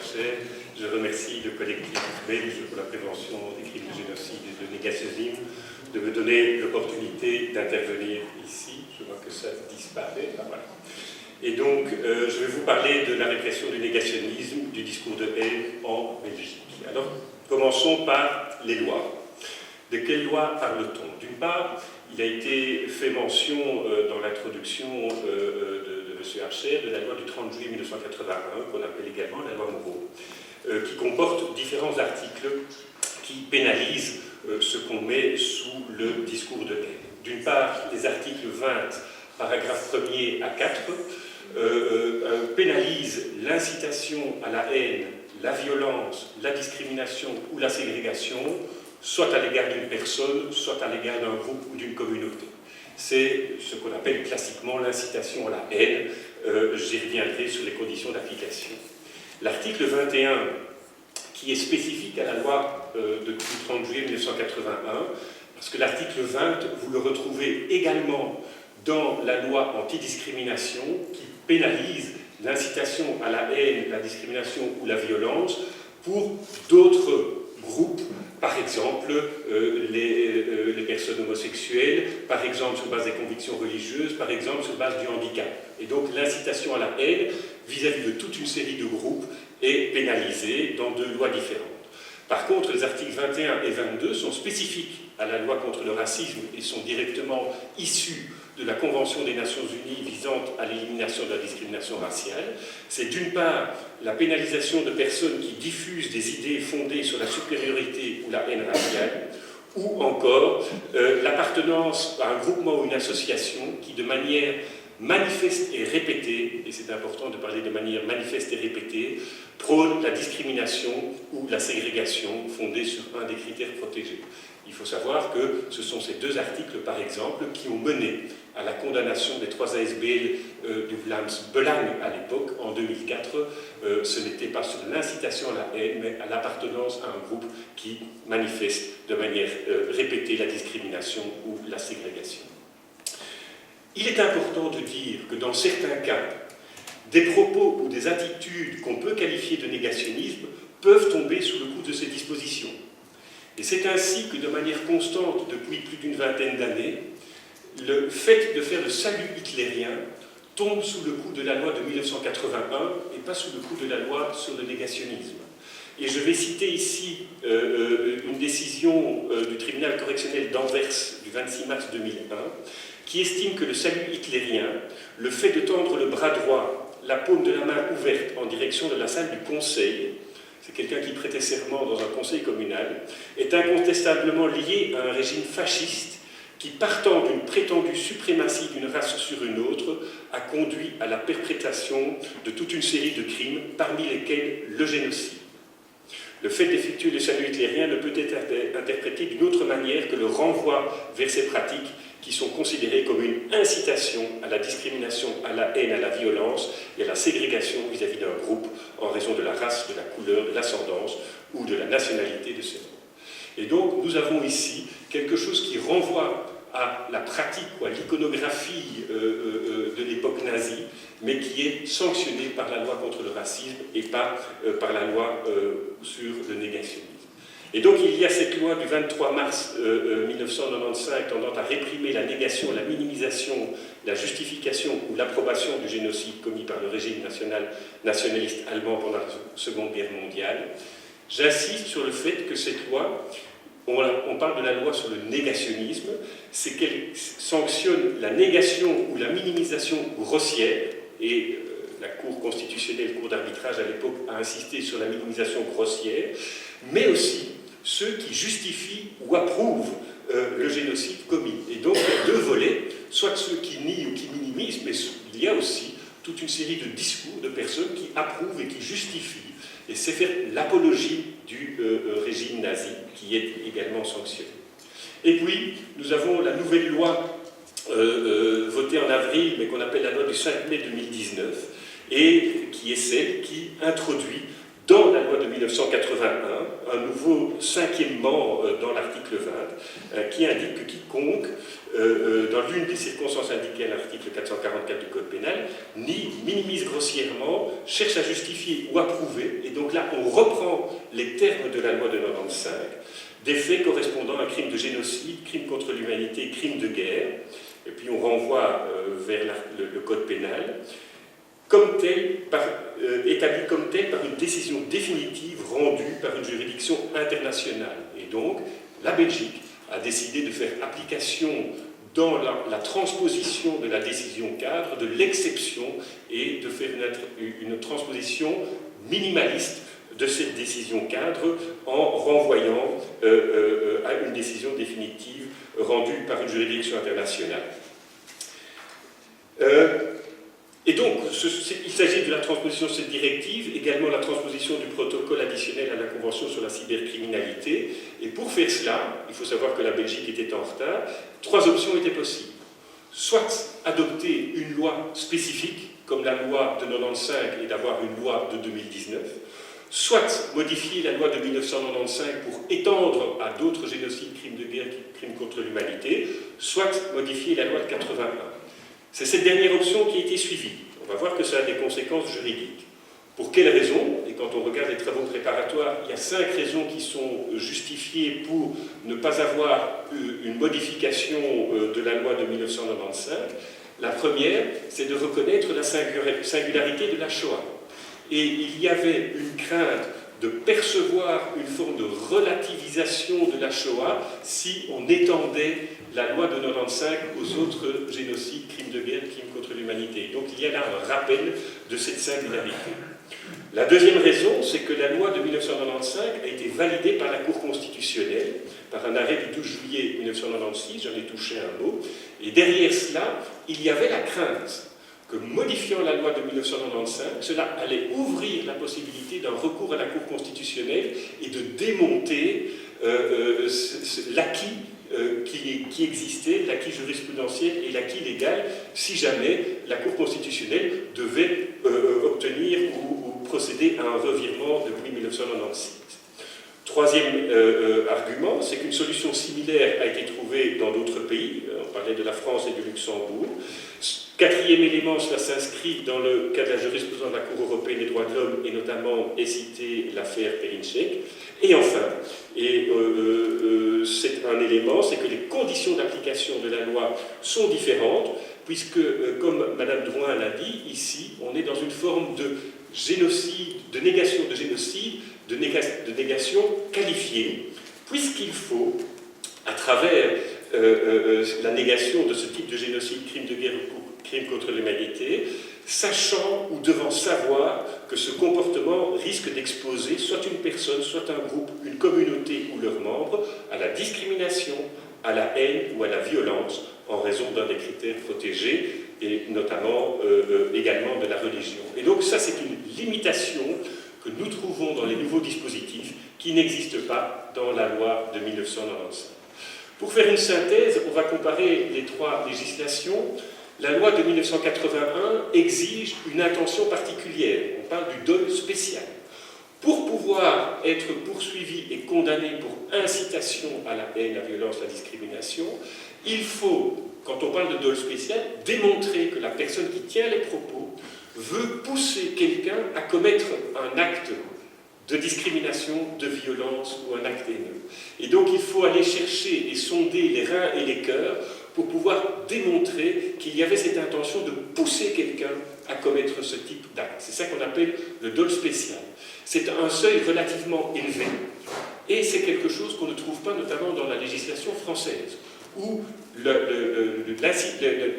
chers. Je remercie le collectif belge pour la prévention des crimes de génocide et de négationnisme de me donner l'opportunité d'intervenir ici. Je vois que ça disparaît. Ah, voilà. Et donc, je vais vous parler de la répression du négationnisme, du discours de haine en Belgique. Alors, commençons par les lois. De quelles lois parle-t-on? D'une part, il a été fait mention dans l'introduction de M. Archer de la loi du 30 juillet 1981, qu'on appelle également la loi Moreau, qui comporte différents articles qui pénalisent ce qu'on met sous le discours de haine. D'une part, les articles 20, paragraphe 1er à 4, pénalisent l'incitation à la haine, la violence, la discrimination ou la ségrégation, soit à l'égard d'une personne, soit à l'égard d'un groupe ou d'une communauté. C'est ce qu'on appelle classiquement l'incitation à la haine. J'y reviendrai sur les conditions d'application. L'article 21, qui est spécifique à la loi du 30 juillet 1981, parce que l'article 20, vous le retrouvez également dans la loi antidiscrimination, qui pénalise l'incitation à la haine, la discrimination ou la violence pour d'autres groupes, par exemple les personnes homosexuelles, par exemple sur base des convictions religieuses, par exemple sur base du handicap. Et donc l'incitation à la haine vis-à-vis de toute une série de groupes est pénalisée dans deux lois différentes. Par contre, les articles 21 et 22 sont spécifiques à la loi contre le racisme et sont directement issus de la Convention des Nations Unies visant à l'élimination de la discrimination raciale. C'est d'une part la pénalisation de personnes qui diffusent des idées fondées sur la supériorité ou la haine raciale, ou encore l'appartenance à un groupement ou une association qui, de manière manifeste et répétée, et c'est important de parler de manière manifeste et répétée, prône la discrimination ou la ségrégation fondée sur un des critères protégés. Il faut savoir que ce sont ces deux articles, par exemple, qui ont mené à la condamnation des 3 ASBL du Vlaams Belang à l'époque, en 2004. Ce n'était pas sur l'incitation à la haine, mais à l'appartenance à un groupe qui manifeste de manière répétée la discrimination ou la ségrégation. Il est important de dire que dans certains cas, des propos ou des attitudes qu'on peut qualifier de négationnisme peuvent tomber sous le coup de ces dispositions. Et c'est ainsi que, de manière constante, depuis plus d'une vingtaine d'années, le fait de faire le salut hitlérien tombe sous le coup de la loi de 1981 et pas sous le coup de la loi sur le négationnisme. Et je vais citer ici une décision du tribunal correctionnel d'Anvers du 26 mars 2001 qui estime que le salut hitlérien, le fait de tendre le bras droit, la paume de la main ouverte en direction de la salle du conseil, c'est quelqu'un qui prêtait serment dans un conseil communal, est incontestablement lié à un régime fasciste qui, partant d'une prétendue suprématie d'une race sur une autre, a conduit à la perpétration de toute une série de crimes, parmi lesquels le génocide. Le fait d'effectuer le salut hitlérien ne peut être interprété d'une autre manière que le renvoi vers ces pratiques qui sont considérées comme une incitation à la discrimination, à la haine, à la violence et à la ségrégation vis-à-vis d'un groupe en raison de la race, de la couleur, de l'ascendance ou de la nationalité de ces membres. Et donc, nous avons ici quelque chose qui renvoie à la pratique ou à l'iconographie de l'époque nazie, mais qui est sanctionné par la loi contre le racisme et pas par la loi sur le négationnisme. Et donc il y a cette loi du 23 mars 1995 tendant à réprimer la négation, la minimisation, la justification ou l'approbation du génocide commis par le régime nationaliste allemand pendant la Seconde Guerre mondiale. J'insiste sur le fait que cette loi, on parle de la loi sur le négationnisme, c'est qu'elle sanctionne la négation ou la minimisation grossière, et la Cour constitutionnelle, Cour d'arbitrage à l'époque, a insisté sur la minimisation grossière, mais aussi ceux qui justifient ou approuvent le génocide commis. Et donc il y a deux volets, soit ceux qui nient ou qui minimisent, mais il y a aussi toute une série de discours de personnes qui approuvent et qui justifient. Et c'est faire l'apologie du régime nazi qui est également sanctionné. Et puis, nous avons la nouvelle loi votée en avril, mais qu'on appelle la loi du 5 mai 2019, et qui est celle qui introduit dans la loi de 1981, un nouveau cinquièmement dans l'article 20, qui indique que quiconque, dans l'une des circonstances indiquées à l'article 444 du Code pénal, nie, minimise grossièrement, cherche à justifier ou à prouver, et donc là on reprend les termes de la loi de 95, des faits correspondant à crime de génocide, crime contre l'humanité, crime de guerre, et puis on renvoie vers le Code pénal, comme tel, établi comme tel par une décision définitive rendue par une juridiction internationale. Et donc, la Belgique a décidé de faire application dans la transposition de la décision cadre, de l'exception, et de faire une transposition minimaliste de cette décision cadre en renvoyant à une décision définitive rendue par une juridiction internationale. Et donc, il s'agit de la transposition de cette directive, également la transposition du protocole additionnel à la Convention sur la cybercriminalité. Et pour faire cela, il faut savoir que la Belgique était en retard, 3 options étaient possibles. Soit adopter une loi spécifique, comme la loi de 95, et d'avoir une loi de 2019, soit modifier la loi de 1995 pour étendre à d'autres génocides, crimes de guerre, crimes contre l'humanité, soit modifier la loi de 81. C'est cette dernière option qui a été suivie. On va voir que ça a des conséquences juridiques. Pour quelles raisons? Et quand on regarde les travaux préparatoires, il y a 5 raisons qui sont justifiées pour ne pas avoir une modification de la loi de 1995. La première, c'est de reconnaître la singularité de la Shoah. Et il y avait une crainte de percevoir une forme de relativisation de la Shoah si on étendait la loi de 95 aux autres génocides, crimes de guerre, crimes contre l'humanité. Donc il y a là un rappel de cette singularité. La deuxième raison, c'est que la loi de 1995 a été validée par la Cour constitutionnelle, par un arrêt du 12 juillet 1996, j'en ai touché un mot, et derrière cela, il y avait la crainte que modifiant la loi de 1995, cela allait ouvrir la possibilité d'un recours à la Cour constitutionnelle et de démonter l'acquis qui existait, l'acquis jurisprudentiel et l'acquis légal, si jamais la Cour constitutionnelle devait obtenir ou procéder à un revirement depuis 1996. Troisième argument, c'est qu'une solution similaire a été trouvée dans d'autres pays, on parlait de la France et du Luxembourg. Quatrième élément, cela s'inscrit dans le cadre de la jurisprudence de la Cour européenne des droits de l'homme, et notamment est cité l'affaire Perinček. Et enfin, c'est un élément, c'est que les conditions d'application de la loi sont différentes, puisque, comme Madame Drouin l'a dit, ici, on est dans une forme de génocide, de négation de génocide, de négation qualifiée, puisqu'il faut, à travers la négation de ce type de génocide, crime de guerre ou crime contre l'humanité, sachant ou devant savoir que ce comportement risque d'exposer soit une personne, soit un groupe, une communauté ou leurs membres à la discrimination, à la haine ou à la violence en raison d'un des critères protégés, et notamment également de la religion. Et donc ça, c'est une limitation que nous trouvons dans les nouveaux dispositifs qui n'existent pas dans la loi de 1995. Pour faire une synthèse, on va comparer les 3 législations. La loi de 1981 exige une intention particulière. On parle du dol spécial. Pour pouvoir être poursuivi et condamné pour incitation à la haine, la violence, la discrimination, il faut, quand on parle de dol spécial, démontrer que la personne qui tient les propos veut pousser quelqu'un à commettre un acte de discrimination, de violence ou un acte haineux. Et donc il faut aller chercher et sonder les reins et les cœurs pour pouvoir démontrer qu'il y avait cette intention de pousser quelqu'un à commettre ce type d'acte. C'est ça qu'on appelle le dol spécial. C'est un seuil relativement élevé, et c'est quelque chose qu'on ne trouve pas notamment dans la législation française, où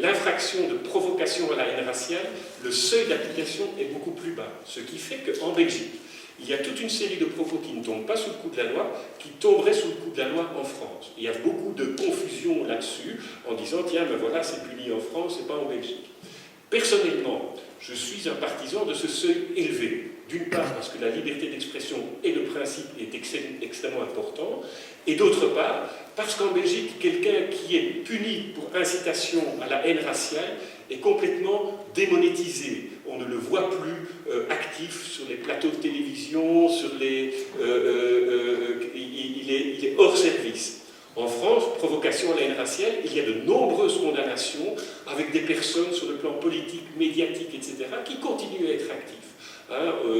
l'infraction de provocation à la haine raciale, le seuil d'application est beaucoup plus bas. Ce qui fait qu'en Belgique, il y a toute une série de propos qui ne tombent pas sous le coup de la loi, qui tomberaient sous le coup de la loi en France. Il y a beaucoup de confusion là-dessus, en disant, tiens, ben voilà, c'est puni en France et pas en Belgique. Personnellement, je suis un partisan de ce seuil élevé. D'une part, parce que la liberté d'expression et le principe est extrêmement important, et d'autre part, parce qu'en Belgique, quelqu'un qui est puni pour incitation à la haine raciale est complètement démonétisé. on ne le voit plus actif sur les plateaux de télévision, il est hors service. En France, provocation à la haine raciale, il y a de nombreuses condamnations avec des personnes sur le plan politique, médiatique, etc., qui continuent à être actifs.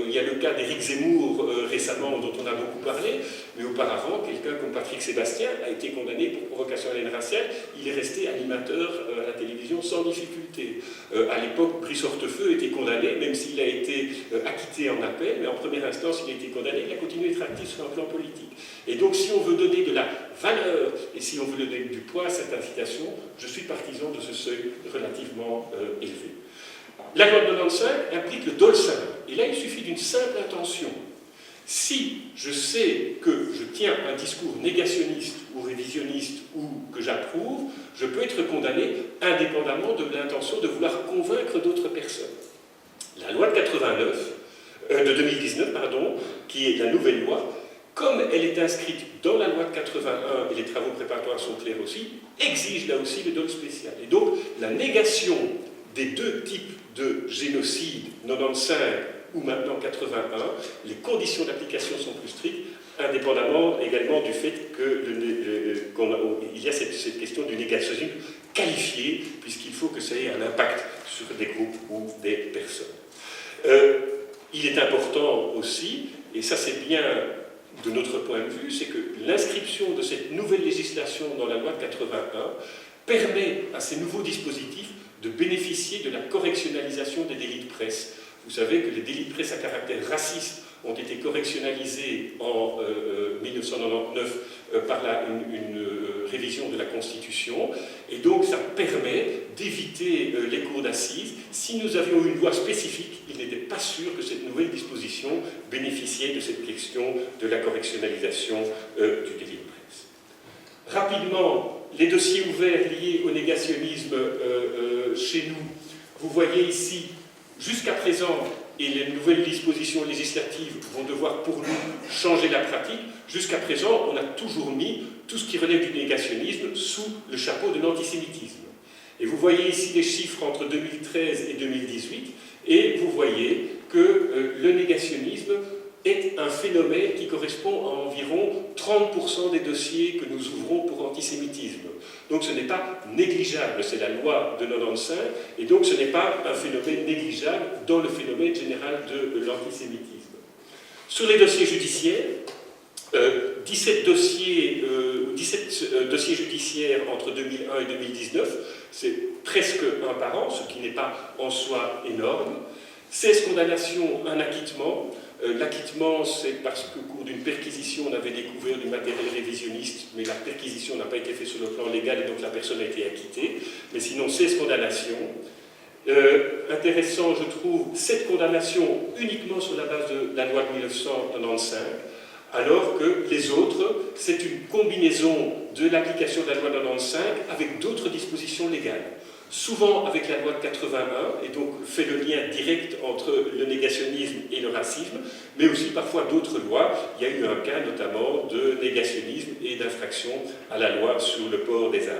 Il y a le cas d'Éric Zemmour récemment, dont on a beaucoup parlé, mais auparavant, quelqu'un comme Patrick Sébastien a été condamné pour provocation à la haine raciale. Il est resté animateur à la télévision sans difficulté. À l'époque, Brice Hortefeux était condamné, même s'il a été acquitté en appel, mais en première instance, il a été condamné, il a continué à être actif sur un plan politique. Et donc, si on veut donner de la valeur et si on veut donner du poids à cette incitation, je suis partisan de ce seuil relativement élevé. La loi de 95 implique le dolçain. Et là, il suffit d'une simple intention. Si je sais que je tiens un discours négationniste ou révisionniste ou que j'approuve, je peux être condamné indépendamment de l'intention de vouloir convaincre d'autres personnes. La loi de 2019, qui est la nouvelle loi, comme elle est inscrite dans la loi de 81, et les travaux préparatoires sont clairs aussi, exige là aussi le dol spécial. Et donc, la négation des deux types de génocide, 95 ou maintenant 81, les conditions d'application sont plus strictes, indépendamment également du fait qu'il y a cette question du négationnisme qualifié, puisqu'il faut que ça ait un impact sur des groupes ou des personnes. Il est important aussi, et ça c'est bien de notre point de vue, c'est que l'inscription de cette nouvelle législation dans la loi de 81 permet à ces nouveaux dispositifs de bénéficier de la correctionnalisation des délits de presse. Vous savez que les délits de presse à caractère raciste ont été correctionnalisés en 1999 par une révision de la Constitution, et donc ça permet d'éviter les cours d'assises. Si nous avions une loi spécifique, il n'était pas sûr que cette nouvelle disposition bénéficiait de cette question de la correctionnalisation du délit de presse. Rapidement, les dossiers ouverts liés au négationnisme chez nous, vous voyez ici, jusqu'à présent, et les nouvelles dispositions législatives vont devoir pour nous changer la pratique, jusqu'à présent, on a toujours mis tout ce qui relève du négationnisme sous le chapeau de l'antisémitisme. Et vous voyez ici les chiffres entre 2013 et 2018, et vous voyez que le négationnisme est un phénomène qui correspond à environ 30% des dossiers que nous ouvrons pour antisémitisme. Donc ce n'est pas négligeable, c'est la loi de 95, et donc ce n'est pas un phénomène négligeable dans le phénomène général de l'antisémitisme. Sur les dossiers judiciaires, 17 dossiers judiciaires entre 2001 et 2019, c'est presque un par an, ce qui n'est pas en soi énorme. 16 condamnations, un acquittement. L'acquittement, c'est parce qu'au cours d'une perquisition, on avait découvert du matériel révisionniste, mais la perquisition n'a pas été faite sur le plan légal, et donc la personne a été acquittée. Mais sinon, 16 condamnations. Intéressant, je trouve, 7 condamnations uniquement sur la base de la loi de 1995, alors que les autres, c'est une combinaison de l'application de la loi de 1995 avec d'autres dispositions légales. Souvent avec la loi de 81, et donc fait le lien direct entre le négationnisme et le racisme, mais aussi parfois d'autres lois. Il y a eu un cas notamment de négationnisme et d'infraction à la loi sur le port des armes.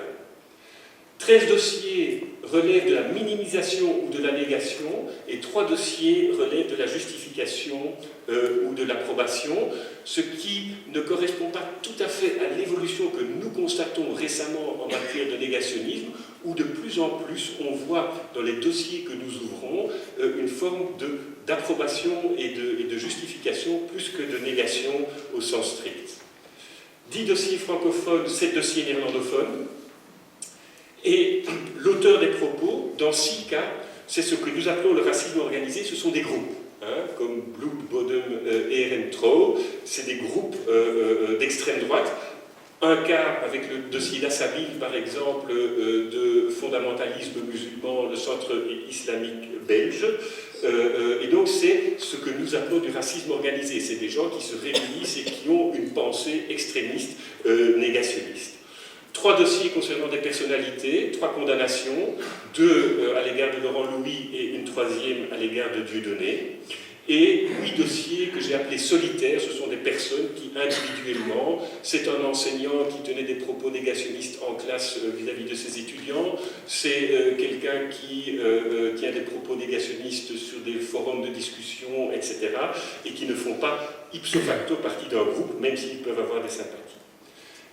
13 dossiers relèvent de la minimisation ou de la négation, et 3 dossiers relèvent de la justification ou de l'approbation, ce qui ne correspond pas tout à fait à l'évolution que nous constatons récemment en matière de négationnisme, où de plus en plus on voit dans les dossiers que nous ouvrons une forme d'approbation et de justification plus que de négation au sens strict. 10 dossiers francophones, 7 dossiers néerlandophones. Et l'auteur des propos, dans 6 cas, c'est ce que nous appelons le racisme organisé, ce sont des groupes, comme Blood, Bodum et Ehrentrau, c'est des groupes d'extrême droite. Un cas avec le dossier d'Assabil, par exemple, de fondamentalisme musulman, le centre islamique belge. Et donc c'est ce que nous appelons du racisme organisé, c'est des gens qui se réunissent et qui ont une pensée extrémiste, négationniste. 3 dossiers concernant des personnalités, 3 condamnations, 2 à l'égard de Laurent Louis et une 3e à l'égard de Dieudonné. et 8 dossiers que j'ai appelés solitaires. Ce sont des personnes qui, individuellement, c'est un enseignant qui tenait des propos négationnistes en classe vis-à-vis de ses étudiants, c'est quelqu'un qui tient des propos négationnistes sur des forums de discussion, etc., et qui ne font pas ipso facto partie d'un groupe, même s'ils peuvent avoir des sympathies.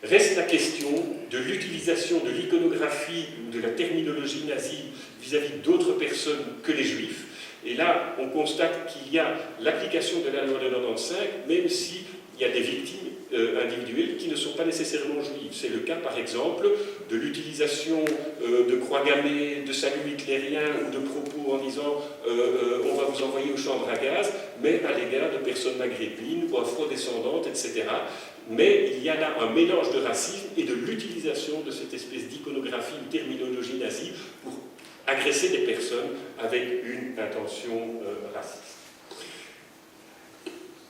Reste la question de l'utilisation de l'iconographie ou de la terminologie nazie vis-à-vis d'autres personnes que les juifs. Et là, on constate qu'il y a l'application de la loi de 95, même s'il y a des victimes individuelles qui ne sont pas nécessairement juives. C'est le cas, par exemple, de l'utilisation de croix gammées, de saluts hitlériens ou de propos en disant on va vous envoyer aux chambres à gaz, mais à l'égard de personnes maghrébines ou afro-descendantes, etc. Mais il y a là un mélange de racisme et de l'utilisation de cette espèce d'iconographie, une terminologie nazie pour agresser des personnes avec une intention raciste.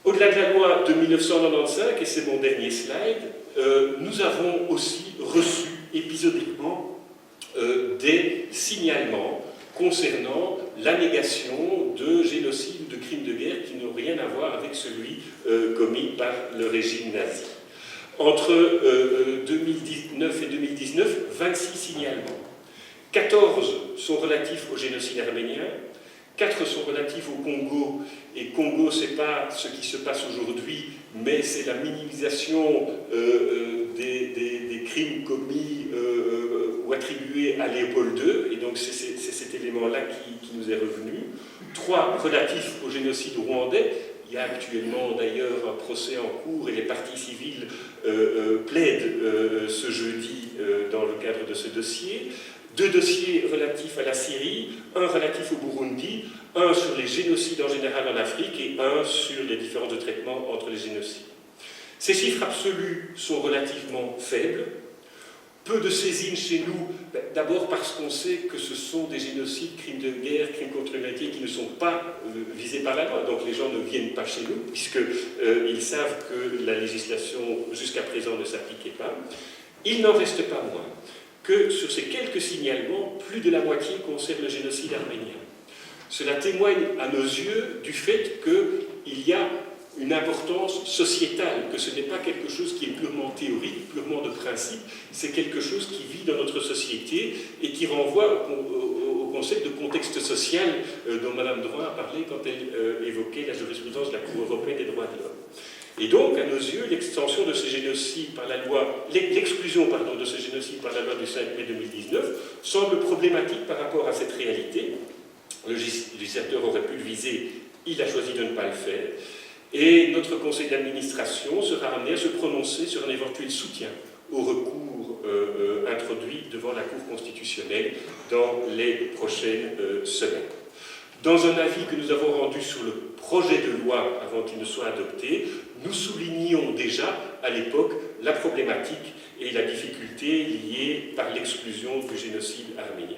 Au-delà de la loi de 1995, et c'est mon dernier slide, nous avons aussi reçu épisodiquement des signalements concernant la négation de génocide ou de crimes de guerre qui n'ont rien à voir avec celui commis par le régime nazi. Entre 2009 et 2019, 26 signalements. 14 sont relatifs au génocide arménien, 4 sont relatifs au Congo, et Congo, ce n'est pas ce qui se passe aujourd'hui, mais c'est la minimisation des crimes commis ou attribués à Léopold II, et donc c'est cet élément-là qui nous est revenu. 3 relatifs au génocide rwandais. Il y a actuellement d'ailleurs un procès en cours et les parties civiles plaident ce jeudi dans le cadre de ce dossier. 2 dossiers relatifs à la Syrie, un relatif au Burundi, un sur les génocides en général en Afrique et un sur les différences de traitement entre les génocides. Ces chiffres absolus sont relativement faibles. Peu de saisines chez nous, d'abord parce qu'on sait que ce sont des génocides, crimes de guerre, crimes contre l'humanité qui ne sont pas visés par la loi. Donc les gens ne viennent pas chez nous, puisqu'ils savent que la législation jusqu'à présent ne s'appliquait pas. Il n'en reste pas moins que sur ces quelques signalements, plus de la moitié concerne le génocide arménien. Cela témoigne à nos yeux du fait qu'il y a une importance sociétale, que ce n'est pas quelque chose qui est purement théorique, purement de principe, c'est quelque chose qui vit dans notre société et qui renvoie au concept de contexte social dont Mme Drouin a parlé quand elle évoquait la jurisprudence de la Cour européenne des droits de l'homme. Et donc, à nos yeux, l'extension de ce génocide par la loi, l'exclusion de ce génocide par la loi du 5 mai 2019 semble problématique par rapport à cette réalité. Le législateur aurait pu le viser, il a choisi de ne pas le faire. Et notre conseil d'administration sera amené à se prononcer sur un éventuel soutien au recours introduit devant la Cour constitutionnelle dans les prochaines semaines. Dans un avis que nous avons rendu sur le projet de loi avant qu'il ne soit adopté, nous soulignions déjà à l'époque la problématique et la difficulté liée par l'exclusion du génocide arménien.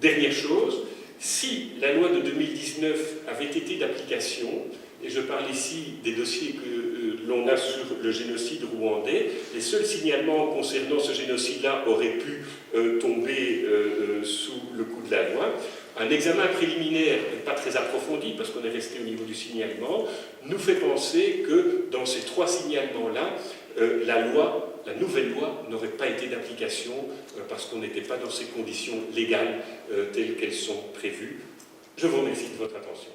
Dernière chose, si la loi de 2019 avait été d'application, et je parle ici des dossiers que l'on a sur le génocide rwandais, les seuls signalements concernant ce génocide-là auraient pu tomber sous le coup de la loi. Un examen préliminaire, et pas très approfondi, parce qu'on est resté au niveau du signalement, nous fait penser que dans ces 3 signalements-là, la nouvelle loi n'aurait pas été d'application parce qu'on n'était pas dans ces conditions légales telles qu'elles sont prévues. Je vous remercie de votre attention.